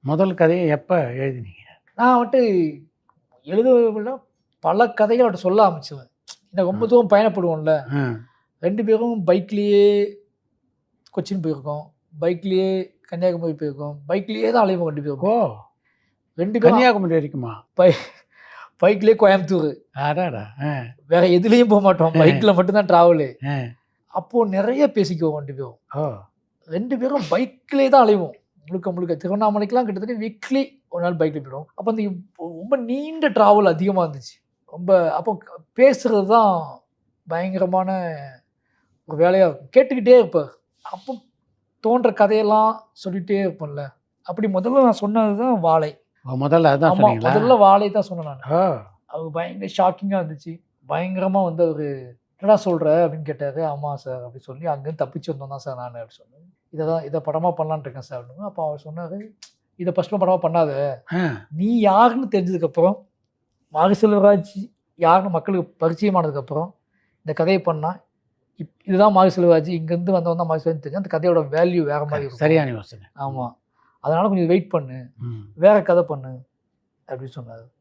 முதல் கதையை எப்போ எழுதினீங்க? நான் வந்துட்டு எழுத பல கதைகள் அவர்கிட்ட சொல்ல ஆரம்பிச்சுவேன். எனக்கு ரொம்ப தூரம் பயணப்படுவோம்ல, ஆ 2 பேரும் பைக்லேயே கொச்சின் போயிருக்கோம், பைக்லேயே கன்னியாகுமரி போயிருக்கோம், பைக்லேயே தான் அலைவோம் 2 பேரும். ஓ 2 பேரும் கன்னியாகுமரி வரைக்குமா? பை பைக்லேயே கோயம்புத்தூர், அடாடா! ஆ வேற எதுலேயும் போக மாட்டோம், பைக்கில் மட்டும்தான் ட்ராவலு. ஆ அப்போது நிறைய பேசிக்குவோம் 2 பேரும். ஓ 2 பேரும் பைக்லேயே தான் அலைவோம். முழுக்க முழுக்க திருவண்ணாமலைக்கெல்லாம் கிட்டத்தட்ட வீக்லி ஒரு நாள் பைக்கில் போயிடுவோம். அப்போ அந்த ரொம்ப நீண்ட ட்ராவல் அதிகமாக இருந்துச்சு. ரொம்ப அப்போ பேசுகிறது தான் பயங்கரமான ஒரு வேலையாக இருக்கும். கேட்டுக்கிட்டே இருப்பேன். அப்போ தோன்ற கதையெல்லாம் சொல்லிகிட்டே இருப்பேன்ல. அப்படி முதல்ல நான் சொன்னது தான் வாழை. முதல்ல அதான் ஆமாம், சொன்னீங்களா? முதல்ல வாழை தான் சொன்னேன் நான். ஓ அது பயங்கர ஷாக்கிங்காக இருந்துச்சு. பயங்கரமாக வந்து அவரு என்னடா சொல்கிற அப்படின்னு கேட்டார். ஆமாம் சார் அப்படி சொல்லி அங்கேருந்து தப்பிச்சு வந்தோம் தான் சார் நான் அப்படி சொன்னேன். இதை படமாக பண்ணலான்னு இருக்கேன் சார் அப்படின்னு. அப்போ அவர் சொன்னார், இதை ஃபஸ்ட்டு படமாக பண்ணாத, ஆ நீ யாருன்னு தெரிஞ்சதுக்கப்புறம் மாரி செல்வராஜ் யாருன்னு மக்களுக்கு பரிச்சயமானதுக்கப்புறம் இந்த கதையை பண்ணால் இதுதான் மாரி செல்வராஜ், இங்கேருந்து வந்தவன் தான் மாரி செல்வராஜ் தெரிஞ்சு அந்த கதையோட வேல்யூ வேறு மாதிரி இருக்கும். சரியான யோசனை. ஆமாம், அதனால் கொஞ்சம் வெயிட் பண்ணு, ம் வேறு கதை பண்ணு அப்படின்னு சொன்னார்.